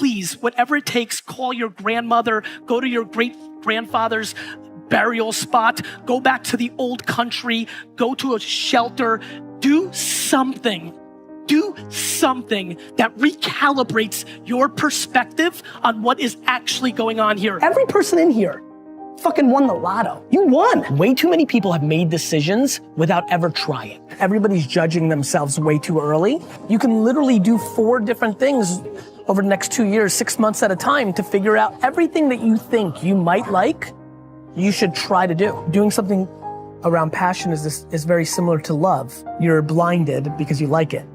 please, whatever it takes, call your grandmother, go to your great-grandfather's burial spot, go back to the old country, go to a shelter, do something that recalibrates your perspective on what is actually going on here. Every person in here fucking won the lotto. You won. Way too many people have made decisions without ever trying. Everybody's judging themselves way too early. You can literally do 4 different things over the next 2 years, 6 months at a time to figure out everything that you think you might like, you should try to do. Doing something around passion is very similar to love. You're blinded because you like it.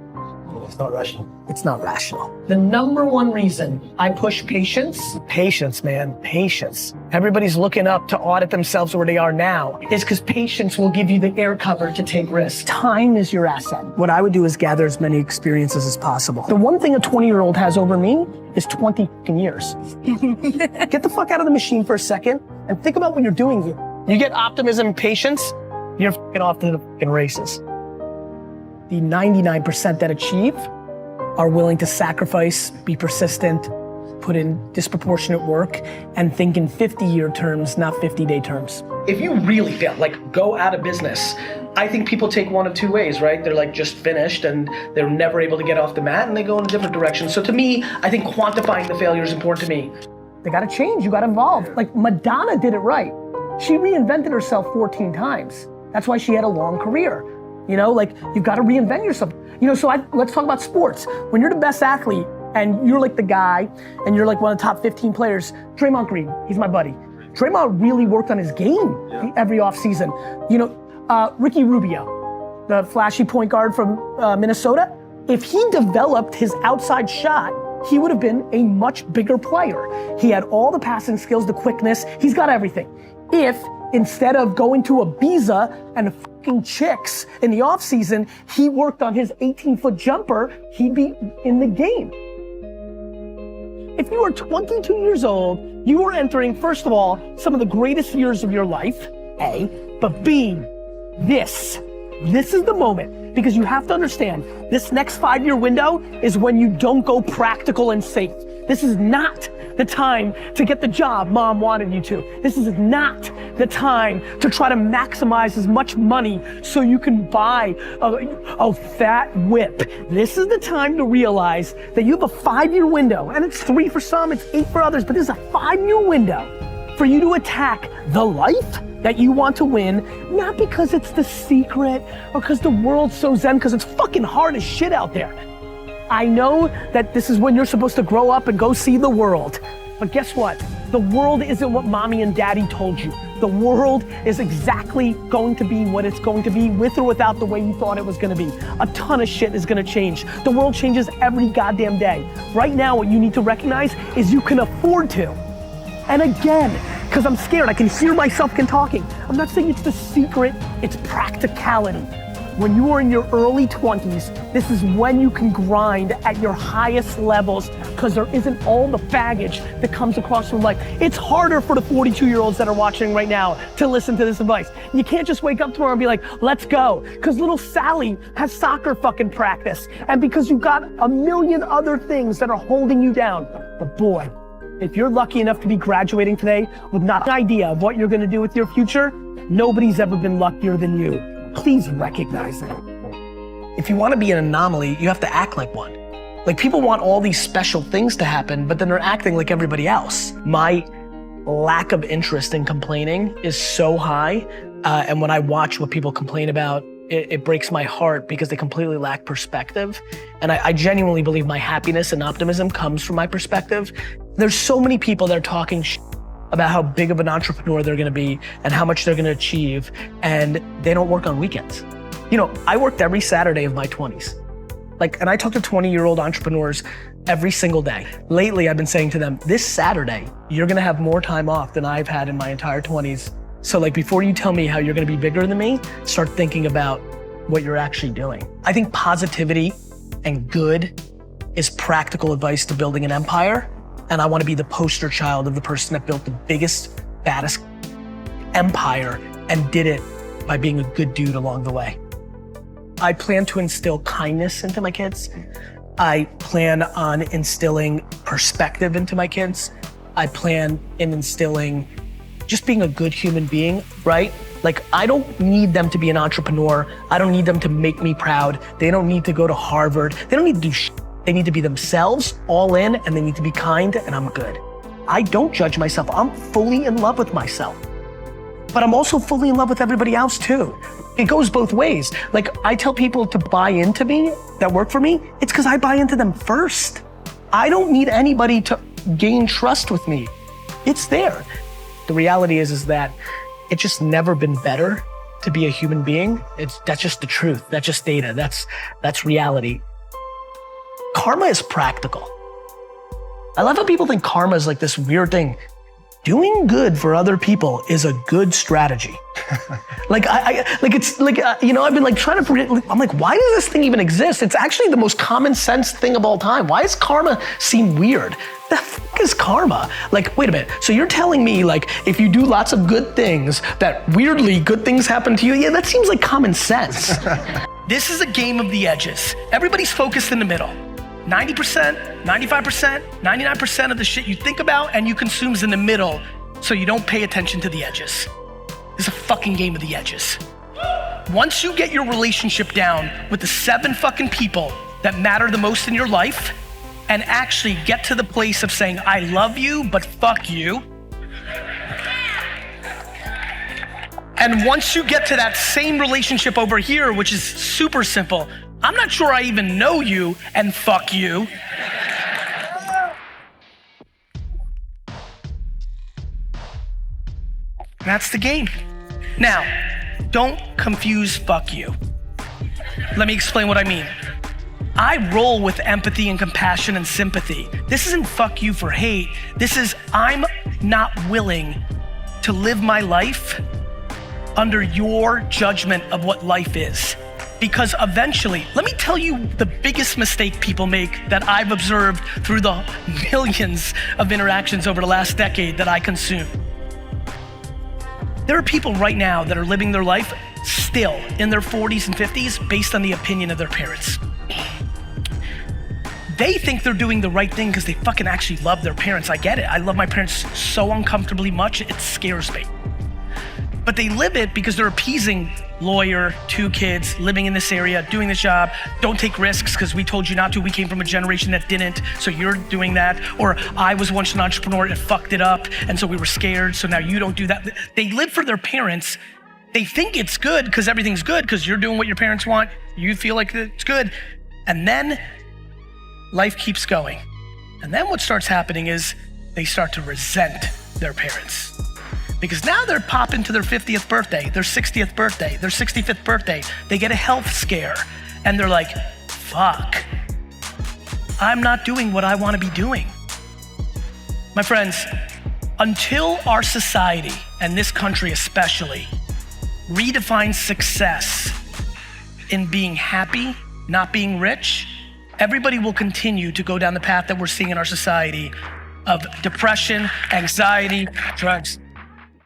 It's not rational. It's not rational. The number one reason I push patience, man, patience. Everybody's looking up to audit themselves where they are now, is because patience will give you the air cover to take risks. Time is your asset. What I would do is gather as many experiences as possible. The one thing a 20-year-old has over me is 20 years. Get the fuck out of the machine for a second and think about what you're doing here. You get optimism and patience, you're fucking off to the fucking races. The 99% that achieve are willing to sacrifice, be persistent, put in disproportionate work, and think in 50-year terms, not 50-day terms. If you really fail, like go out of business, I think people take one of 2 ways, right? They're like just finished and they're never able to get off the mat and they go in a different direction. So to me, I think quantifying the failure is important to me. They gotta change, you gotta evolve. Like Madonna did it right. She reinvented herself 14 times. That's why she had a long career. You know, like you've got to reinvent yourself. You know, so let's talk about sports. When you're the best athlete and you're like the guy and you're like one of the top 15 players, Draymond Green, he's my buddy. Draymond really worked on his game every offseason. You know, Ricky Rubio, the flashy point guard from Minnesota, if he developed his outside shot, he would have been a much bigger player. He had all the passing skills, the quickness, he's got everything. If instead of going to Ibiza and fucking chicks in the off season, he worked on his 18-foot jumper, he'd be in the game. If you are 22 years old, you are entering, first of all, some of the greatest years of your life, A, but B, this is the moment, because you have to understand, this next 5-year window is when you don't go practical and safe. This is not the time to get the job mom wanted you to. This is not the time to try to maximize as much money so you can buy a fat whip. This is the time to realize that you have a 5-year window, and it's 3 for some, it's 8 for others, but this is a 5-year window for you to attack the life that you want to win, not because it's the secret or because the world's so zen, because it's fucking hard as shit out there. I know that this is when you're supposed to grow up and go see the world. But guess what? The world isn't what mommy and daddy told you. The world is exactly going to be what it's going to be, with or without the way you thought it was gonna be. A ton of shit is gonna change. The world changes every goddamn day. Right now, what you need to recognize is you can afford to. And again, because I'm scared, I can hear myself talking. I'm not saying it's the secret, it's practicality. When you are in your early 20s, this is when you can grind at your highest levels, because there isn't all the baggage that comes across from life. It's harder for the 42-year-olds that are watching right now to listen to this advice. You can't just wake up tomorrow and be like, let's go, because little Sally has soccer fucking practice, and because you've got a million other things that are holding you down. But boy, if you're lucky enough to be graduating today with not an idea of what you're gonna do with your future, nobody's ever been luckier than you. Please recognize that. If you want to be an anomaly, you have to act like one. Like, people want all these special things to happen, but then they're acting like everybody else. My lack of interest in complaining is so high, and when I watch what people complain about, it breaks my heart because they completely lack perspective. And I genuinely believe my happiness and optimism comes from my perspective. There's so many people that are talking about how big of an entrepreneur they're gonna be and how much they're gonna achieve, and they don't work on weekends. You know, I worked every Saturday of my 20s. And I talk to 20-year-old entrepreneurs every single day. Lately, I've been saying to them, this Saturday, you're gonna have more time off than I've had in my entire 20s. So before you tell me how you're gonna be bigger than me, start thinking about what you're actually doing. I think positivity and good is practical advice to building an empire. And I want to be the poster child of the person that built the biggest, baddest empire and did it by being a good dude along the way. I plan to instill kindness into my kids. I plan on instilling perspective into my kids. I plan in instilling just being a good human being, right? Like, I don't need them to be an entrepreneur. I don't need them to make me proud. They don't need to go to Harvard. They don't need to do shit. They need to be themselves, all in, and they need to be kind, and I'm good. I don't judge myself. I'm fully in love with myself. But I'm also fully in love with everybody else too. It goes both ways. Like, I tell people to buy into me, that work for me, it's because I buy into them first. I don't need anybody to gain trust with me. It's there. The reality is that it's just never been better to be a human being. That's just the truth. That's just data. That's reality. Karma is practical. I love how people think karma is like this weird thing. Doing good for other people is a good strategy. Like, I've been like trying to, I'm like, why does this thing even exist? It's actually the most common sense thing of all time. Why does karma seem weird? The fuck is karma? Like, wait a minute. So you're telling me, like, if you do lots of good things, that weirdly good things happen to you? Yeah, that seems like common sense. This is a game of the edges. Everybody's focused in the middle. 90%, 95%, 99% of the shit you think about and you consume is in the middle, so you don't pay attention to the edges. It's a fucking game of the edges. Once you get your relationship down with the 7 fucking people that matter the most in your life and actually get to the place of saying, I love you, but fuck you. And once you get to that same relationship over here, which is super simple, I'm not sure I even know you, and fuck you. That's the game. Now, don't confuse fuck you. Let me explain what I mean. I roll with empathy and compassion and sympathy. This isn't fuck you for hate. This is I'm not willing to live my life under your judgment of what life is. Because eventually, let me tell you the biggest mistake people make that I've observed through the millions of interactions over the last decade that I consume. There are people right now that are living their life still in their 40s and 50s based on the opinion of their parents. They think they're doing the right thing because they fucking actually love their parents. I get it. I love my parents so uncomfortably much, it scares me. But they live it because they're appeasing lawyer, 2 kids, living in this area, doing this job, don't take risks because we told you not to, we came from a generation that didn't, so you're doing that. Or I was once an entrepreneur and fucked it up, and so we were scared, so now you don't do that. They live for their parents. They think it's good because everything's good because you're doing what your parents want, you feel like it's good. And then life keeps going. And then what starts happening is they start to resent their parents. Because now they're popping to their 50th birthday, their 60th birthday, their 65th birthday. They get a health scare and they're like, fuck, I'm not doing what I want to be doing. My friends, until our society, and this country especially, redefines success in being happy, not being rich, everybody will continue to go down the path that we're seeing in our society of depression, anxiety, drugs.